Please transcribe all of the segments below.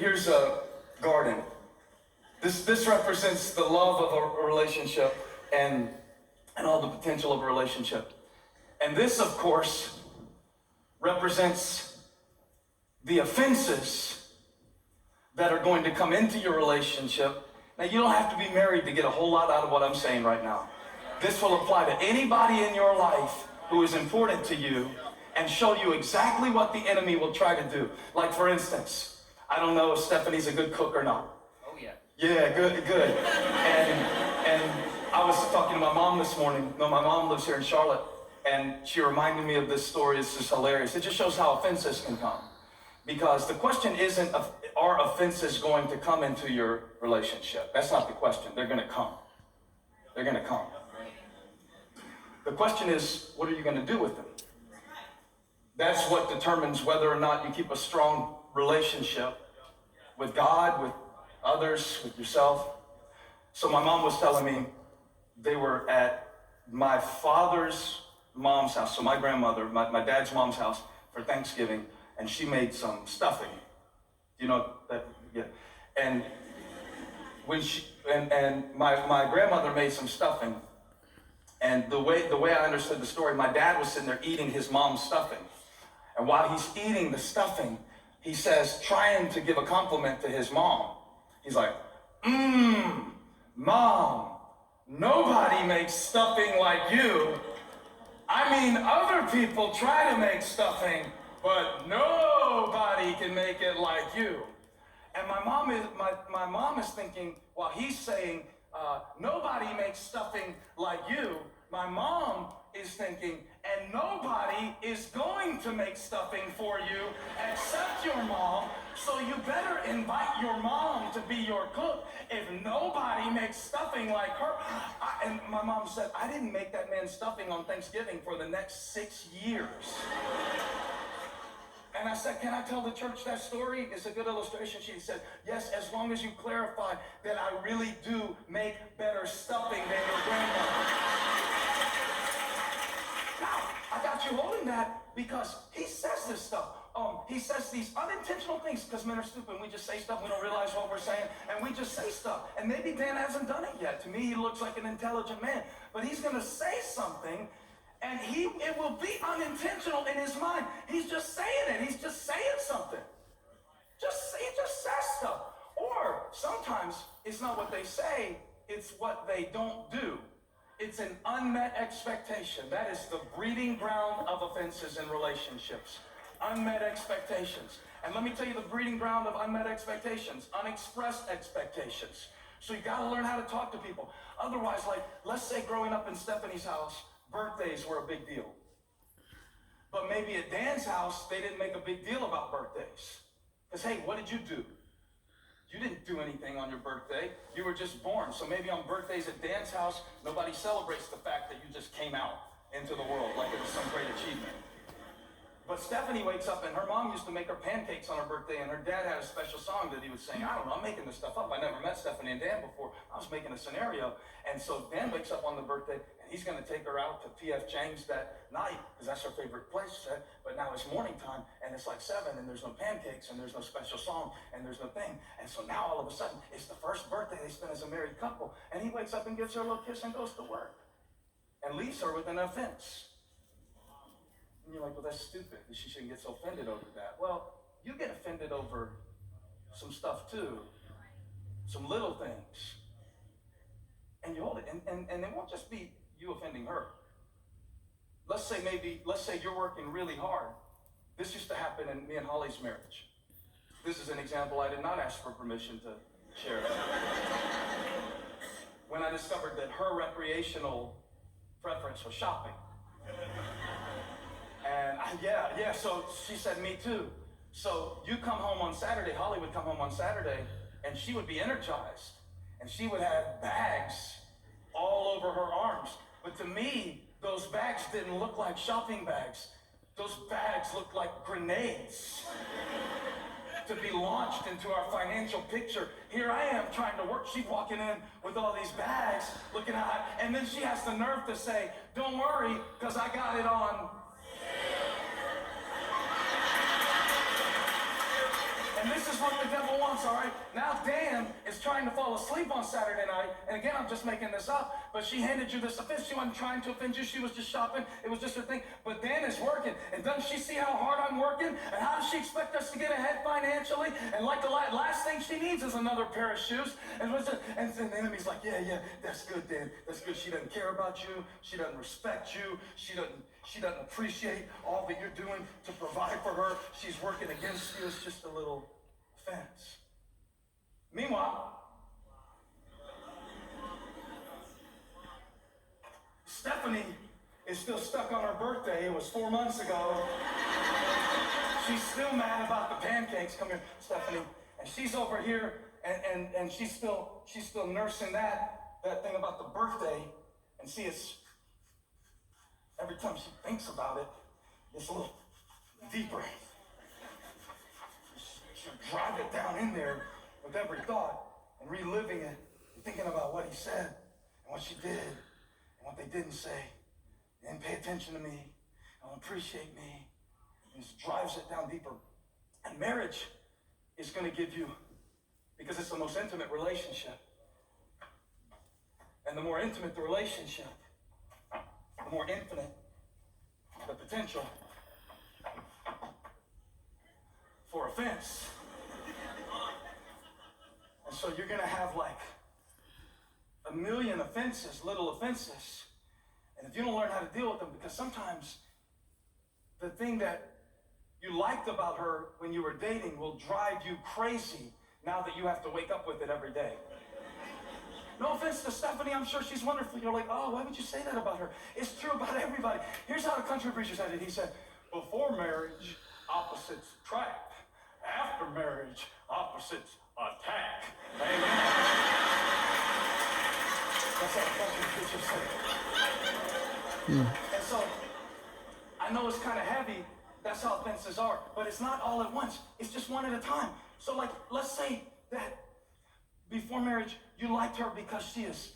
Here's a garden. This represents the love of a relationship and all the potential of a relationship. And this, of course, represents the offenses that are going to come into your relationship. Now, you don't have to be married to get a whole lot out of what I'm saying right now. This will apply to anybody in your life who is important to you and show you exactly what the enemy will try to do. Like, for instance, I don't know if Stephanie's a good cook or not. Oh, yeah. Yeah, good. And I was talking to my mom this morning. No, my mom lives here in Charlotte, and she reminded me of this story. It's just hilarious. It just shows how offenses can come. Because the question isn't, are offenses going to come into your relationship? That's not the question. They're going to come. They're going to come. The question is, what are you going to do with them? That's what determines whether or not you keep a strong relationship with God, with others, with yourself. So my mom was telling me they were at my father's mom's house, so my grandmother, my dad's mom's house for Thanksgiving, and she made some stuffing. You know that? Yeah. And when my grandmother made some stuffing, and the way I understood the story, my dad was sitting there eating his mom's stuffing. And while he's eating the stuffing, he says, trying to give a compliment to his mom. He's like, Mom, nobody makes stuffing like you. I mean, other people try to make stuffing, but nobody can make it like you. And my mom is thinking, while he's saying, nobody makes stuffing like you, my mom is thinking, and nobody is going to make stuffing for you except your mom, so you better invite your mom to be your cook. If nobody makes stuffing like her, and my mom said, I didn't make that man stuffing on Thanksgiving for the next 6 years. And I said, can I tell the church that story? It's a good illustration. She said, yes, as long as you clarify that I really do make better stuffing than your grandmother. Now, I got you holding that because he says this stuff. He says these unintentional things because men are stupid. We just say stuff. We don't realize what we're saying. And we just say stuff. And maybe Dan hasn't done it yet. To me, he looks like an intelligent man. But he's going to say something. And it will be unintentional in his mind. He's just saying it. He's just saying something. He just says stuff. Or sometimes it's not what they say, it's what they don't do. It's an unmet expectation. That is the breeding ground of offenses in relationships. Unmet expectations. And let me tell you the breeding ground of unmet expectations. Unexpressed expectations. So you got to learn how to talk to people. Otherwise, like, let's say growing up in Stephanie's house, birthdays were a big deal. But maybe at Dan's house, they didn't make a big deal about birthdays. Because, hey, what did you do? You didn't do anything on your birthday. You were just born. So maybe on birthdays at Dan's house, nobody celebrates the fact that you just came out into the world like it was some great achievement. But Stephanie wakes up, and her mom used to make her pancakes on her birthday, and her dad had a special song that he would sing. I don't know, I'm making this stuff up. I never met Stephanie and Dan before. I was making a scenario. And so Dan wakes up on the birthday, and he's going to take her out to P.F. Chang's that night, because that's her favorite place. But now it's morning time, and it's like 7, and there's no pancakes, and there's no special song, and there's no thing. And so now all of a sudden, it's the first birthday they spend as a married couple, and he wakes up and gives her a little kiss and goes to work, and leaves her with an offense. And you're like, well, that's stupid. She shouldn't get so offended over that. Well, you get offended over some stuff too, some little things. And you hold it, and it won't just be you offending her. Let's say you're working really hard. This used to happen in me and Holly's marriage. This is an example I did not ask for permission to share. When I discovered that her recreational preference was shopping. And so she said, me too. So you come home on Saturday, Holly would come home on Saturday, and she would be energized. And she would have bags all over her arms. But to me, those bags didn't look like shopping bags. Those bags looked like grenades to be launched into our financial picture. Here I am trying to work. She's walking in with all these bags, looking at, and then she has the nerve to say, don't worry, because I got it on. And this is what the devil wants, all right? Now Dan is trying to fall asleep on Saturday night, and again, I'm just making this up, but she handed you this offense. She wasn't trying to offend you. She was just shopping. It was just her thing. But Dan is working, and doesn't she see how hard I'm working? And how does she expect us to get ahead financially? And like the last thing she needs is another pair of shoes. And the enemy's like, yeah, that's good, Dan. That's good. She doesn't care about you. She doesn't respect you. She doesn't appreciate all that you're doing to provide for her. She's working against you. It's just a little offense. Meanwhile, Stephanie is still stuck on her birthday. It was 4 months ago. She's still mad about the pancakes. Come here, Stephanie. And she's over here, and she's still nursing that thing about the birthday. And see, it's every time she thinks about it, it's a little deeper. She'll drive it down in there with every thought and reliving it and thinking about what he said and what she did and what they didn't say. They didn't pay attention to me. They don't appreciate me. And just drives it down deeper. And marriage is going to give you, because it's the most intimate relationship. And the more intimate the relationship, the more infinite the potential for offense. And so you're going to have like a million offenses, little offenses. And if you don't learn how to deal with them, because sometimes the thing that you liked about her when you were dating will drive you crazy now that you have to wake up with it every day. No offense to Stephanie, I'm sure she's wonderful. You're like, oh, why would you say that about her? It's true about everybody. Here's how the country preacher said it. He said, before marriage, opposites attract. After marriage, opposites attack. Amen. That's how the country preacher said it. And so, I know it's kind of heavy. That's how offenses are. But it's not all at once. It's just one at a time. So like, let's say that before marriage, you liked her because she is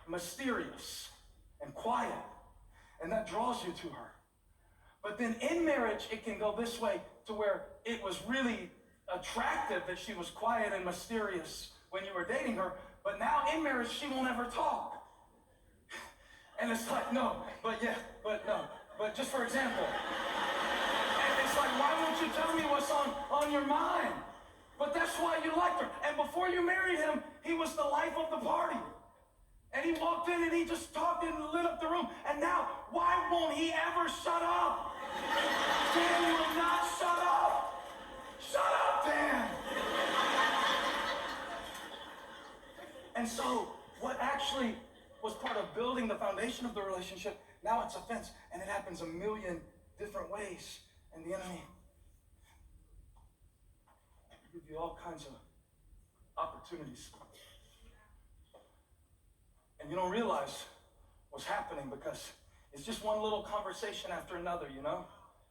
mysterious and quiet, and that draws you to her. But then in marriage, it can go this way to where it was really attractive that she was quiet and mysterious when you were dating her, but now in marriage, she won't ever talk. And it's like, no, but yeah, but no, but just for example. And it's like, why won't you tell me what's on your mind? But that's why you liked her. And before you married him, he was the life of the party. And he walked in and he just talked and lit up the room. And now, why won't he ever shut up? Dan will not shut up. Shut up, Dan. And so, what actually was part of building the foundation of the relationship, now it's offense. And it happens a million different ways. And the enemy give you all kinds of opportunities. And you don't realize what's happening because it's just one little conversation after another, you know?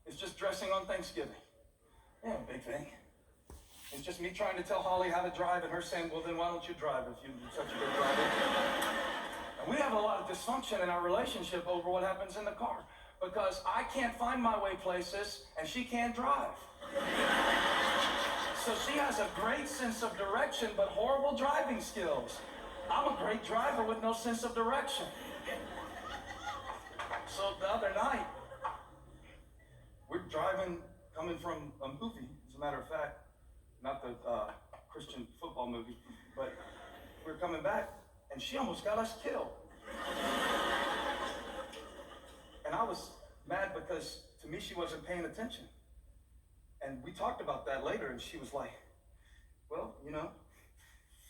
It's just dressing on Thanksgiving. Yeah, big thing. It's just me trying to tell Holly how to drive and her saying, well, then why don't you drive if you're such a good driver? And we have a lot of dysfunction in our relationship over what happens in the car because I can't find my way places and she can't drive. So she has a great sense of direction, but horrible driving skills. I'm a great driver with no sense of direction. So the other night, we're driving, coming from a movie, as a matter of fact, not the Christian football movie, but we're coming back, and she almost got us killed. And I was mad because, to me, she wasn't paying attention. And we talked about that later, and she was like, well, you know,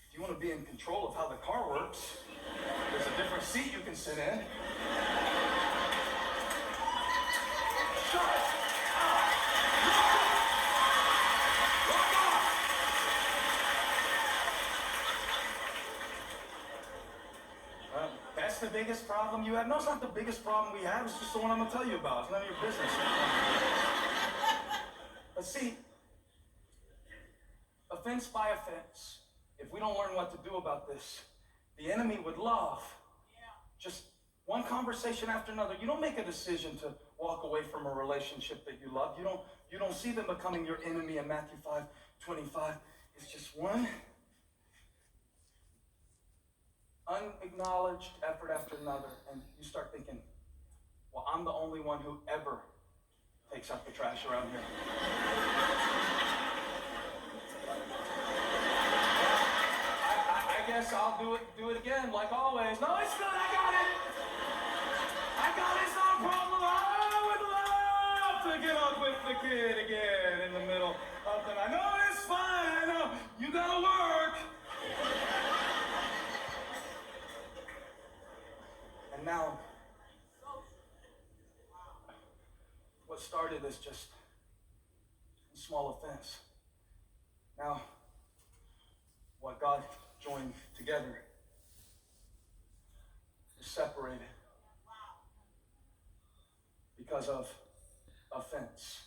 if you want to be in control of how the car works, there's a different seat you can sit in. Shut up! That's the biggest problem you have? No, it's not the biggest problem we have. It's just the one I'm going to tell you about. It's none of your business. But see, offense by offense, if we don't learn what to do about this, the enemy would love just one conversation after another. You don't make a decision to walk away from a relationship that you love. You don't see them becoming your enemy in Matthew 5:25. It's just one unacknowledged effort after another. And you start thinking, well, I'm the only one who ever takes out the trash around here. I guess I'll do it again, like always. No, it's good, I got it. It's not a problem. I would love to get up with the kid again in the middle of the night. No, it's fine, I know. You gotta work. And now, what started as just a small offense, now, what God joined together is separated because of offense.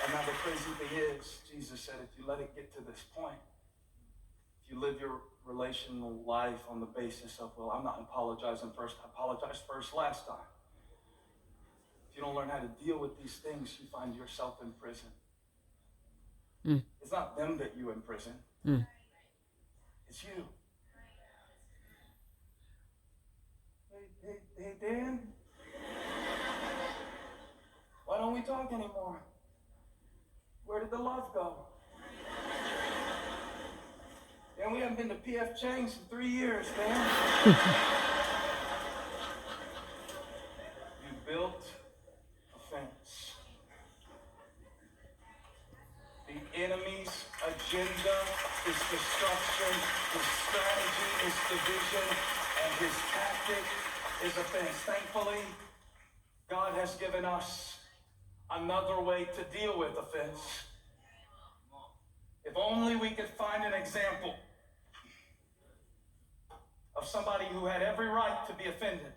And now the crazy thing is, Jesus said, if you let it get to this point, if you live your relational life on the basis of, well, I'm not apologizing first, I apologized first last time. If you don't learn how to deal with these things, you find yourself in prison. It's not them that you imprison. It's you. Hey, Dan? Why don't we talk anymore? Where did the love go? Dan, we haven't been to P.F. Chang's in 3 years, Dan. You built a fence. The enemy's agenda is destruction, his strategy is division, and his tactic is offense. Thankfully, God has given us another way to deal with offense. If only we could find an example of somebody who had every right to be offended,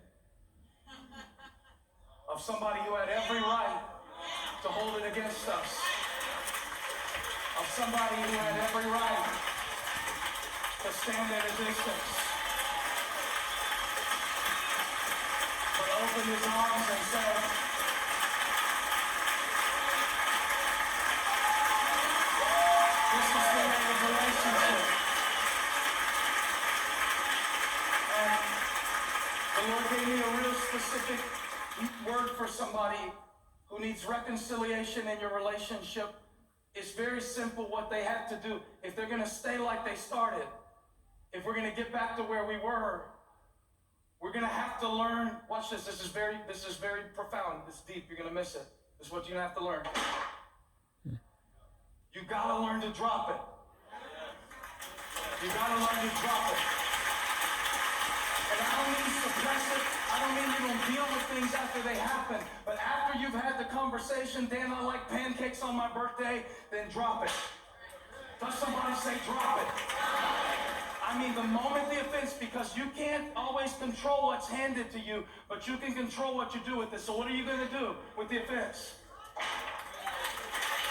of somebody who had every right to hold it against us, of somebody who had every right to stand at a distance, but opened his arms and said, this is the way of relationship. And the Lord gave me a real specific word for somebody who needs reconciliation in your relationship. It's very simple what they have to do. If they're going to stay like they started, if we're going to get back to where we were, we're going to have to learn. Watch this. This is very profound. It's deep. You're going to miss it. This is what you're going to have to learn. You got to learn to drop it. You got to learn to drop it. And I don't mean suppress it. I don't mean you don't deal with things after they happen. But after you've had the conversation, Dan, I like pancakes on my birthday, then drop it. Let somebody say drop it. I mean the moment the offense, because you can't always control what's handed to you, but you can control what you do with it. So what are you going to do with the offense?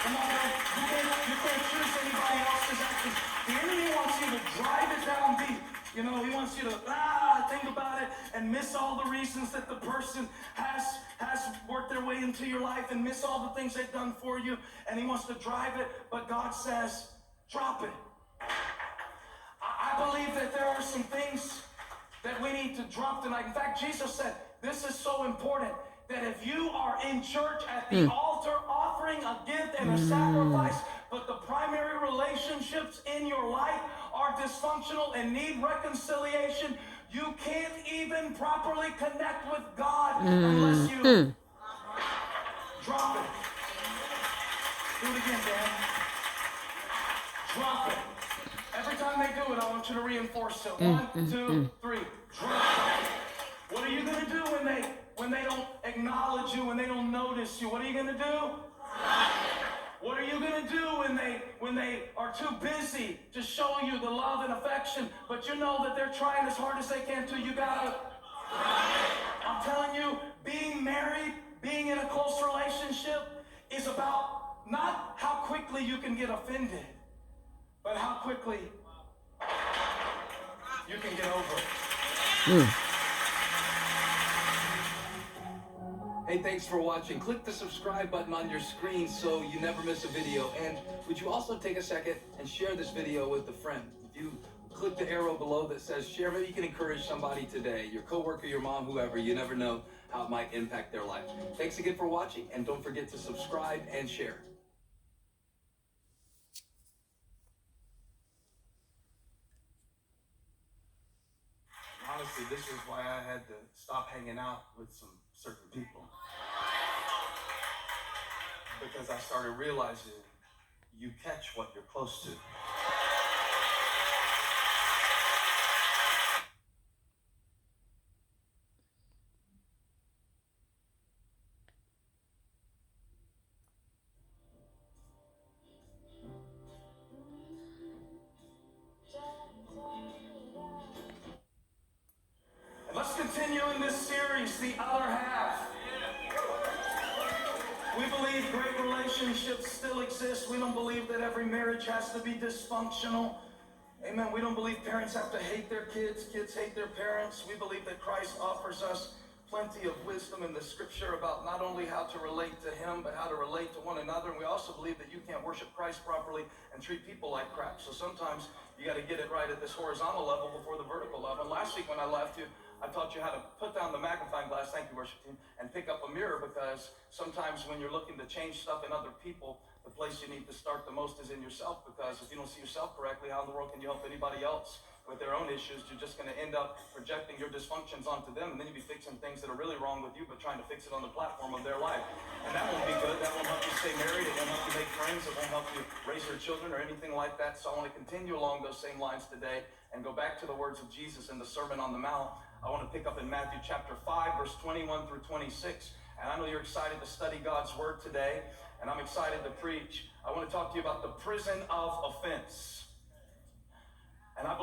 Come on, man. You can't choose anybody else's actions. The enemy wants you to drive it down deep. You know, he wants you to think about it and miss all the reasons that the person has worked their way into your life and miss all the things they've done for you. And he wants to drive it, but God says, drop it. I believe that there are some things that we need to drop tonight. In fact, Jesus said, this is so important, that if you are in church at the altar offering a gift and a sacrifice, but the primary relationships in your life are dysfunctional and need reconciliation, you can't even properly connect with God unless you drop it. Do it again, Dan. Drop it. Every time they do it, I want you to reinforce it. 1, 2, 3. Drop it. What are you going to do when they don't acknowledge you, when they don't notice you? What are you going to do? What are you going to do when they are too busy to show you the love and affection, but you know that they're trying as hard as they can to? You got to. I'm telling you, being married, being in a close relationship is about not how quickly you can get offended, but how quickly you Hey, thanks for watching. Click the subscribe button on your screen so you never miss a video. And would you also take a second and share this video with a friend? If you click the arrow below that says share, maybe you can encourage somebody today, your coworker, your mom, whoever. You never know how it might impact their life. Thanks again for watching, and don't forget to subscribe and share. Honestly, this is why I had to stop hanging out with some certain people. Because I started realizing you catch what you're close to. And let's continue in this series, The Other Half. We believe great relationships still exist. We don't believe that every marriage has to be dysfunctional. Amen. We don't believe parents have to hate their kids, kids hate their parents. We believe that Christ offers us plenty of wisdom in the scripture about not only how to relate to him, but how to relate to one another. And we also believe that you can't worship Christ properly and treat people like crap. So sometimes you got to get it right at this horizontal level before the vertical level. And last week when I left you, I taught you how to put down the magnifying glass, thank you, worship team, and pick up a mirror, because sometimes when you're looking to change stuff in other people, the place you need to start the most is in yourself, because if you don't see yourself correctly, how in the world can you help anybody else with their own issues? You're just going to end up projecting your dysfunctions onto them, and then you'll be fixing things that are really wrong with you, but trying to fix it on the platform of their life. And that won't be good. That won't help you stay married. It won't help you make friends. It won't help you raise your children or anything like that. So I want to continue along those same lines today and go back to the words of Jesus in the Sermon on the Mount. I want to pick up in Matthew chapter 5, verse 21 through 26. And I know you're excited to study God's word today, and I'm excited to preach. I want to talk to you about the prison of offense. And I believe